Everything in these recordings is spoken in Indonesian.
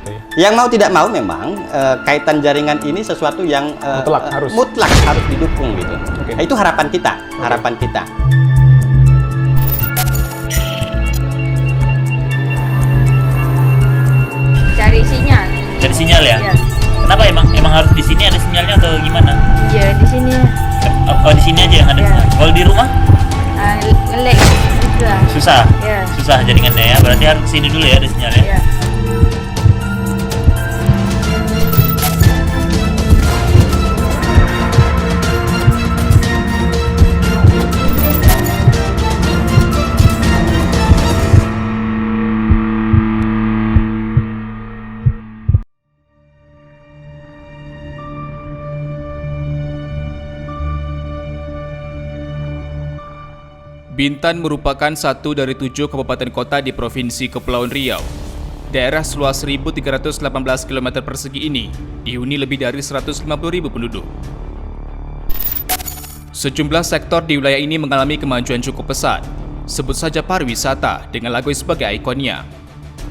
gitu ya. Yang mau tidak mau memang kaitan jaringan ini sesuatu yang mutlak harus didukung gitu. Nah, itu harapan kita, harapan kita. Cari sinyal. Cari sinyal ya? Iya. Kenapa emang harus di sini ada sinyalnya atau gimana? Iya, di sini ya. Oh, di sini aja yang ada Iya. sinyal. Kalau di rumah Nge-lag gitu lah. susah. Iya. Susah jaringannya ya. Berarti harus sini dulu ya ada sinyalnya. Iya. Bintan merupakan satu dari 7 kabupaten kota di Provinsi Kepulauan Riau. Daerah seluas 1.318 km persegi ini dihuni lebih dari 150.000 penduduk. Sejumlah sektor di wilayah ini mengalami kemajuan cukup pesat. Sebut saja pariwisata dengan Lagoi sebagai ikonnya.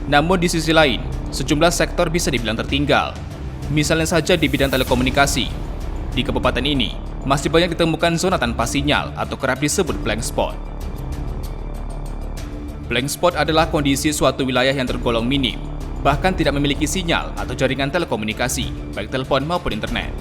Namun di sisi lain, sejumlah sektor bisa dibilang tertinggal. Misalnya saja di bidang telekomunikasi. Di kabupaten ini, masih banyak ditemukan zona tanpa sinyal atau kerap disebut blank spot. Blank spot adalah kondisi suatu wilayah yang tergolong minim, bahkan tidak memiliki sinyal atau jaringan telekomunikasi, baik telepon maupun internet.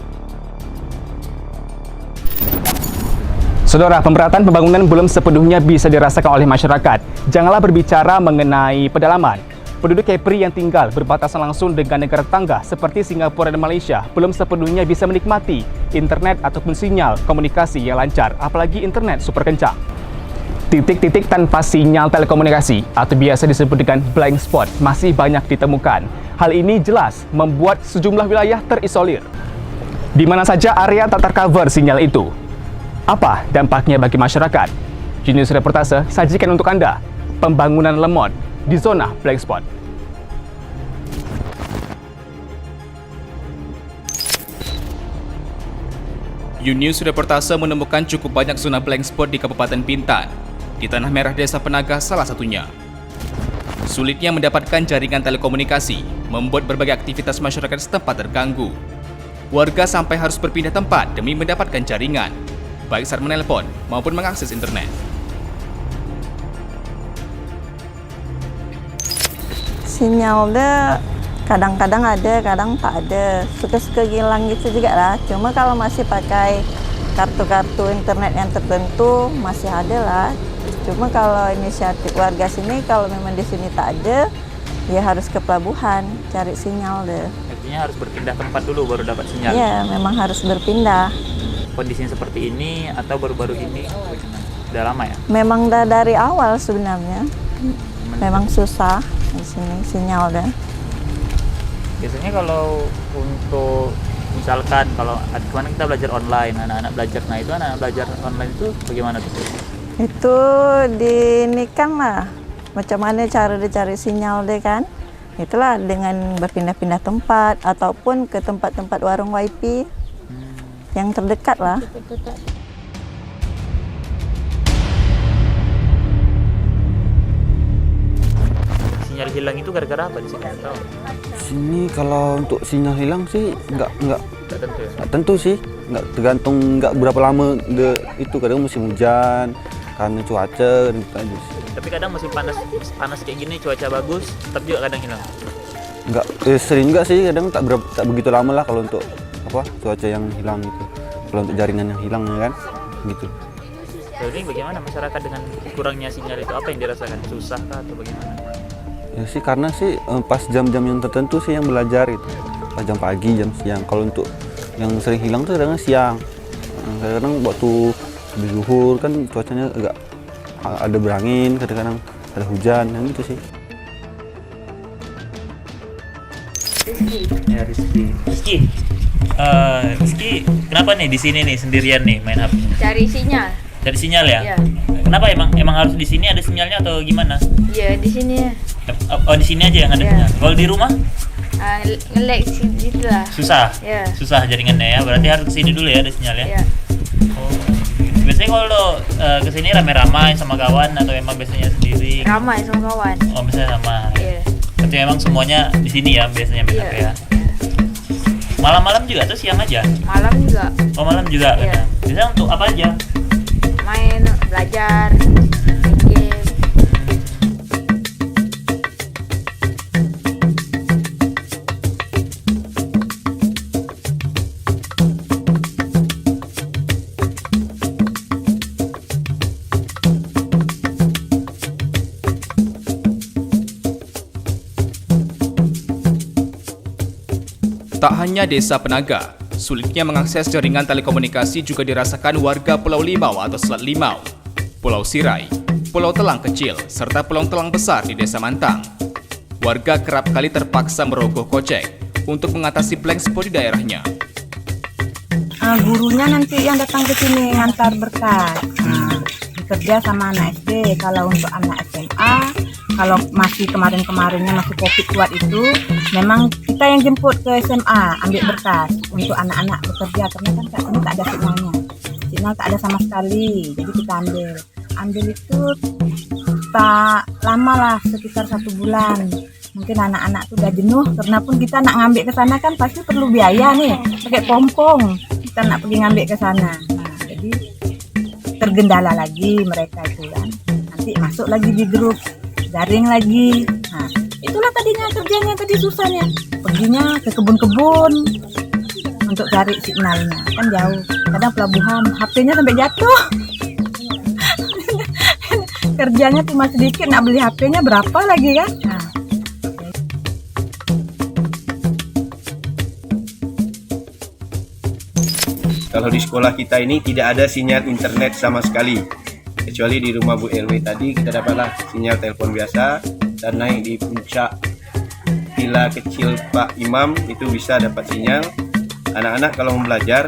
Saudara, pemerataan pembangunan belum sepenuhnya bisa dirasakan oleh masyarakat. Janganlah berbicara mengenai pedalaman. Penduduk Kepri yang tinggal berbatasan langsung dengan negara tetangga seperti Singapura dan Malaysia belum sepenuhnya bisa menikmati internet ataupun sinyal komunikasi yang lancar, apalagi internet super kencang. Titik-titik tanpa sinyal telekomunikasi atau biasa disebut dengan blank spot masih banyak ditemukan. Hal ini jelas membuat sejumlah wilayah terisolir. Di mana saja area tak tercover sinyal itu? Apa dampaknya bagi masyarakat? Jenius Reportase sajikan untuk Anda pembangunan lemot di zona blank spot. Jenius Reportase menemukan cukup banyak zona blank spot di Kabupaten Bintan. Di Tanah Merah Desa Penaga salah satunya. Sulitnya mendapatkan jaringan telekomunikasi membuat berbagai aktivitas masyarakat setempat terganggu. Warga sampai harus berpindah tempat demi mendapatkan jaringan, baik saat menelpon maupun mengakses internet. Sinyalnya kadang-kadang ada, kadang tak ada. Suka-suka hilang gitu juga lah. Cuma kalau masih pakai kartu-kartu internet yang tertentu masih ada lah. Cuma kalau inisiatif warga sini, kalau memang di sini tak ada, ya harus ke pelabuhan cari sinyal deh. Artinya harus berpindah tempat dulu baru dapat sinyal. Iya, memang harus berpindah. Kondisinya seperti ini atau baru-baru ini? Udah lama ya? Memang dari awal sebenarnya. Memang susah di sini sinyal deh. Biasanya kalau untuk misalkan kalau kemarin kita belajar online, anak-anak belajar, nah itu anak-anak belajar online itu bagaimana tuh? Itu diinikan lah, macam mana cara dia cari sinyal deh kan. Itulah dengan berpindah-pindah tempat ataupun ke tempat-tempat warung wifi yang terdekat lah. Sinyal hilang itu gara-gara apa di sini? Tahu? Sini kalau untuk sinyal hilang sih nggak tentu ya? nggak tentu sih, nggak tergantung nggak berapa lama itu, kadang musim hujan karena cuaca gitu aja sih. Tapi kadang musim panas kayak gini cuaca bagus, tetap juga kadang hilang. Nggak sering nggak sih, kadang tak begitu lama lah kalau untuk cuaca yang hilang gitu, kalau untuk jaringan yang hilang ya kan gitu. Jadi bagaimana masyarakat dengan kurangnya sinyal itu, apa yang dirasakan, susah kah atau bagaimana? Ya sih karena sih pas jam-jam yang tertentu sih yang belajar itu, pas jam pagi, jam siang. Kalau untuk yang sering hilang tuh kadang siang, kadang waktu di zuhur kan cuacanya agak ada berangin, kadang-kadang ada hujan, yang gitu sih. Ya Rizky, kenapa nih di sini nih sendirian nih main HP? Cari sinyal. Dari sinyal ya? Iya. Kenapa emang harus di sini ada sinyalnya atau gimana? Iya, di sini ya. Oh di sini aja yang ada Iya. sinyal. Kalau di rumah Nge-lag gitu lah. susah. Iya. Susah jaringannya ya. Berarti harus kesini dulu ya ada sinyal ya. Iya. Oh. Biasanya kalau kesini rame-ramai sama kawan atau emang biasanya sendiri? Ramai sama kawan. Oh biasanya sama. Iya. Berarti memang semuanya di sini ya biasanya main Iya. HP ya. Malam-malam juga atau siang aja? Malam juga Oh malam juga. Iya. Kan? Biasanya untuk apa aja? main, belajar, main game. Tak hanya Desa Penaga, sulitnya mengakses jaringan telekomunikasi juga dirasakan warga Pulau Limau atau Selat Limau, Pulau Sirai, Pulau Telang Kecil, serta Pulau Telang Besar di Desa Mantang. Warga kerap kali terpaksa merogoh kocek untuk mengatasi blank spot di daerahnya. Gurunya nanti yang datang ke sini ngantar berkas. Bekerja sama anak SD. Kalau untuk anak SMA, kalau masih kemarin-kemarinnya masih COVID kuat itu, memang kita yang jemput ke SMA ambil berkas untuk anak-anak bekerja karena kan saat ini tak ada sinyalnya. Sinyal tak ada sama sekali, jadi kita ambil itu tak lama lah, sekitar 1 bulan. Mungkin anak-anak tuh udah jenuh karena pun kita nak ngambil ke sana kan pasti perlu biaya nih, pakai pompong kita nak pergi ngambil ke sana. Nah, jadi tergendala lagi mereka itu kan. Nanti masuk lagi di grup, daring lagi. Nah, itulah tadinya kerjanya tadi susahnya. Perginya ke kebun-kebun untuk cari signalnya, kan jauh. Kadang pelabuhan, HP-nya sampai jatuh. Kerjanya cuma sedikit, nak beli HP-nya berapa lagi kan? Nah, kalau di sekolah kita ini tidak ada sinyal internet sama sekali, kecuali di rumah Bu RW tadi kita dapatlah sinyal telepon biasa, dan naik di puncak villa kecil Pak Imam itu bisa dapat sinyal. Anak-anak kalau mau belajar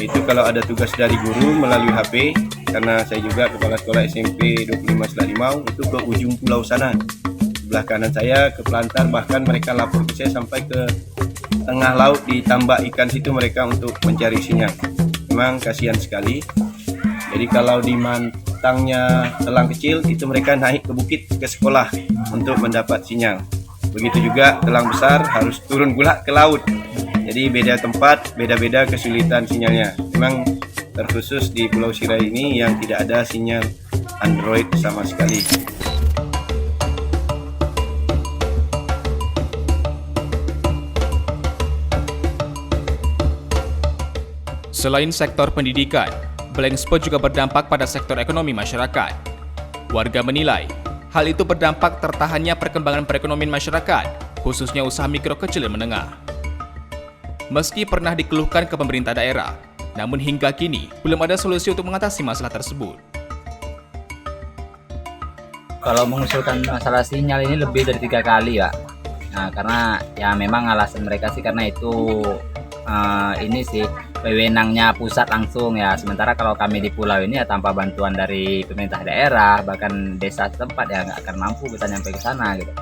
itu kalau ada tugas dari guru melalui HP, karena saya juga kepala sekolah SMP 25 Selat Limau, itu ke ujung pulau sana, sebelah kanan saya ke Pelantar, bahkan mereka lapor ke saya sampai ke tengah laut di tambak ikan situ mereka untuk mencari sinyal. Memang kasihan sekali. Jadi kalau di Mantangnya Telang Kecil itu mereka naik ke bukit ke sekolah untuk mendapat sinyal. Begitu juga Telang Besar harus turun pula ke laut. Jadi beda tempat, beda-beda kesulitan sinyalnya. Memang terkhusus di Pulau Sirai ini yang tidak ada sinyal Android sama sekali. Selain sektor pendidikan, blank spot juga berdampak pada sektor ekonomi masyarakat. Warga menilai, hal itu berdampak tertahannya perkembangan perekonomian masyarakat, khususnya usaha mikro kecil dan menengah. Meski pernah dikeluhkan ke pemerintah daerah, namun hingga kini belum ada solusi untuk mengatasi masalah tersebut. Kalau mengusulkan masalah sinyal ini lebih dari 3 kali ya. Nah, karena ya memang alasan mereka sih karena itu ini sih wewenangnya pusat langsung ya. Sementara kalau kami di pulau ini ya tanpa bantuan dari pemerintah daerah bahkan desa setempat ya nggak akan mampu kita nyampe ke sana gitu.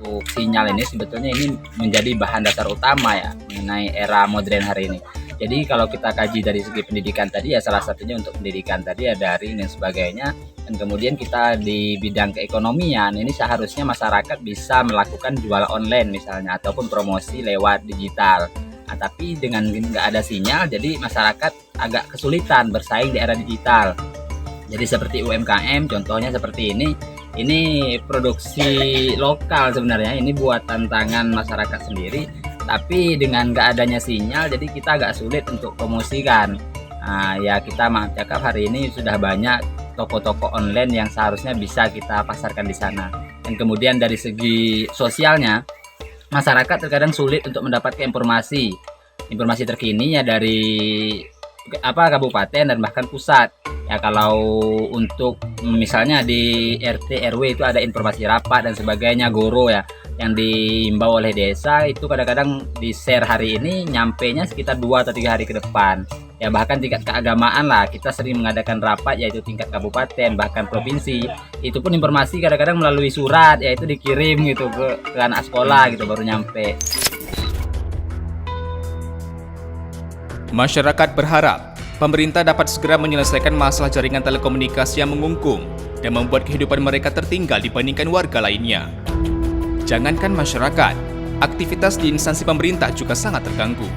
Untuk sinyal ini sebetulnya ini menjadi bahan dasar utama ya mengenai era modern hari ini. Jadi kalau kita kaji dari segi pendidikan tadi ya salah satunya untuk pendidikan tadi ya daring dan sebagainya. Dan kemudian kita di bidang keekonomian ini seharusnya masyarakat bisa melakukan jual online misalnya ataupun promosi lewat digital. Nah, tapi dengan nggak ada sinyal jadi masyarakat agak kesulitan bersaing di era digital. Jadi seperti UMKM contohnya seperti ini produksi lokal sebenarnya, ini buatan tangan masyarakat sendiri. Tapi dengan nggak adanya sinyal jadi kita agak sulit untuk promosikan. Nah, ya kita maaf cakap hari ini sudah banyak toko-toko online yang seharusnya bisa kita pasarkan di sana. Dan kemudian dari segi sosialnya, masyarakat terkadang sulit untuk mendapatkan informasi terkini ya dari kabupaten dan bahkan pusat. Ya kalau untuk misalnya di RT RW itu ada informasi rapat dan sebagainya, goro ya yang diimbau oleh desa itu kadang-kadang di share hari ini nyampenya sekitar 2 atau 3 hari ke depan. Ya bahkan tingkat keagamaan lah kita sering mengadakan rapat yaitu tingkat kabupaten bahkan provinsi, itu pun informasi kadang-kadang melalui surat yaitu dikirim gitu ke anak sekolah gitu baru nyampe. Masyarakat berharap pemerintah dapat segera menyelesaikan masalah jaringan telekomunikasi yang mengungkung dan membuat kehidupan mereka tertinggal dibandingkan warga lainnya. Jangankan masyarakat, aktivitas di instansi pemerintah juga sangat terganggu.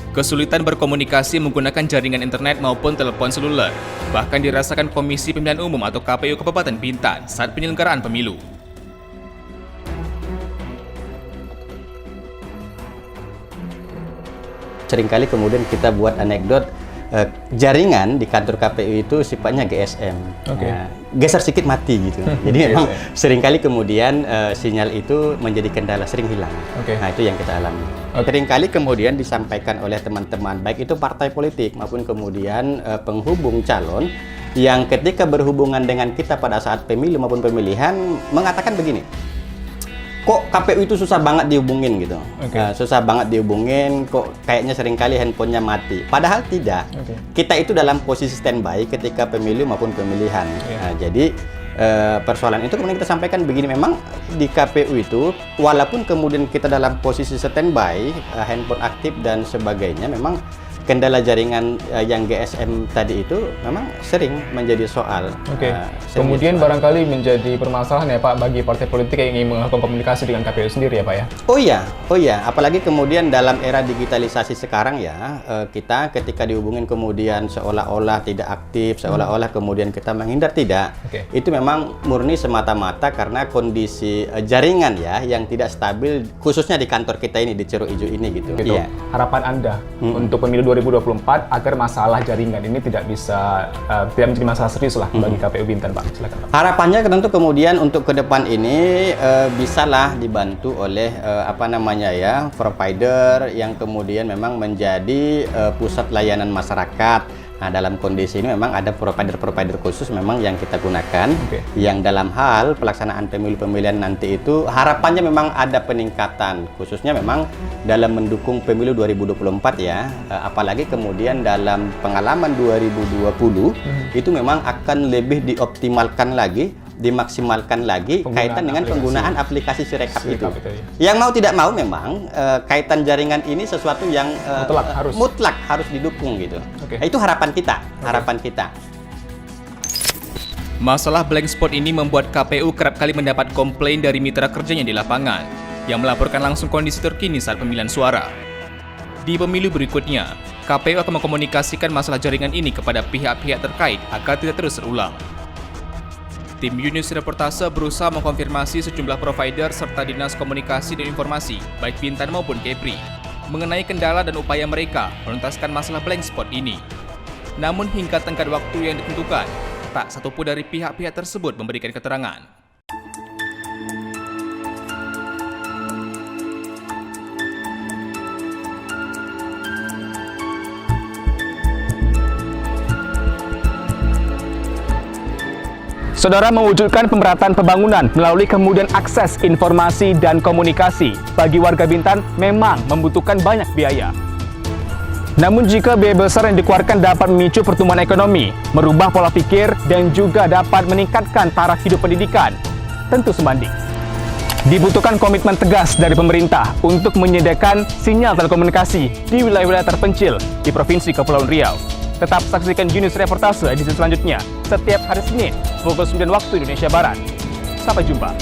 Kesulitan berkomunikasi menggunakan jaringan internet maupun telepon seluler bahkan dirasakan Komisi Pemilihan Umum atau KPU Kabupaten Bintan saat penyelenggaraan pemilu. Seringkali kemudian kita buat anekdot, jaringan di kantor KPU itu sifatnya GSM. Nah, geser sedikit mati gitu. Jadi memang seringkali kemudian sinyal itu menjadi kendala, sering hilang. Nah, itu yang kita alami. Seringkali kemudian disampaikan oleh teman-teman, baik itu partai politik maupun kemudian penghubung calon, yang ketika berhubungan dengan kita pada saat pemilu maupun pemilihan mengatakan begini, kok KPU itu susah banget dihubungin gitu, susah banget dihubungin, kok kayaknya seringkali handphonenya mati. Padahal tidak, kita itu dalam posisi standby ketika pemilu maupun pemilihan. Nah, jadi persoalan itu kemudian kita sampaikan begini, memang di KPU itu walaupun kemudian kita dalam posisi standby, handphone aktif dan sebagainya, memang kendala jaringan yang GSM tadi itu memang sering menjadi soal. Kemudian barangkali menjadi permasalahan ya Pak bagi partai politik yang ingin melakukan komunikasi dengan KPU sendiri ya Pak ya? Oh iya, apalagi kemudian dalam era digitalisasi sekarang ya, kita ketika dihubungin kemudian seolah-olah tidak aktif, seolah-olah kemudian kita menghindar, tidak. Itu memang murni semata-mata karena kondisi jaringan ya yang tidak stabil, khususnya di kantor kita ini, di Ceruk Ijo ini gitu. Iya. Harapan Anda untuk pemilu 2024 agar masalah jaringan ini tidak menjadi masalah serius lah bagi KPU Bintan, Pak. Silakan, Pak. Harapannya tentu kemudian untuk ke depan ini bisalah dibantu oleh provider yang kemudian memang menjadi pusat layanan masyarakat. Nah, dalam kondisi ini memang ada provider-provider khusus memang yang kita gunakan, yang dalam hal pelaksanaan pemilu-pemilihan nanti itu harapannya memang ada peningkatan, khususnya memang dalam mendukung pemilu 2024 ya, apalagi kemudian dalam pengalaman 2020 itu memang akan lebih dioptimalkan lagi, dimaksimalkan lagi kaitan dengan penggunaan aplikasi Sirekap itu. Yang mau tidak mau memang kaitan jaringan ini sesuatu yang mutlak harus didukung gitu. Nah, itu harapan kita. Masalah blank spot ini membuat KPU kerap kali mendapat komplain dari mitra kerjanya di lapangan yang melaporkan langsung kondisi terkini saat pemilihan suara. Di pemilu berikutnya, KPU akan mengkomunikasikan masalah jaringan ini kepada pihak-pihak terkait agar tidak terus terulang. Tim News Reportase berusaha mengkonfirmasi sejumlah provider serta Dinas Komunikasi dan Informasi, baik Bintan maupun Kepri, mengenai kendala dan upaya mereka menuntaskan masalah blank spot ini. Namun hingga tenggat waktu yang ditentukan, tak satupun dari pihak-pihak tersebut memberikan keterangan. Saudara, mewujudkan pemerataan pembangunan melalui kemudian akses informasi dan komunikasi bagi warga Bintan memang membutuhkan banyak biaya. Namun jika biaya besar yang dikeluarkan dapat memicu pertumbuhan ekonomi, merubah pola pikir dan juga dapat meningkatkan taraf hidup pendidikan, tentu sebanding. Dibutuhkan komitmen tegas dari pemerintah untuk menyediakan sinyal telekomunikasi di wilayah-wilayah terpencil di Provinsi Kepulauan Riau. Tetap saksikan News Reportase edisi selanjutnya setiap hari Senin pukul 9 waktu Indonesia Barat. Sampai jumpa.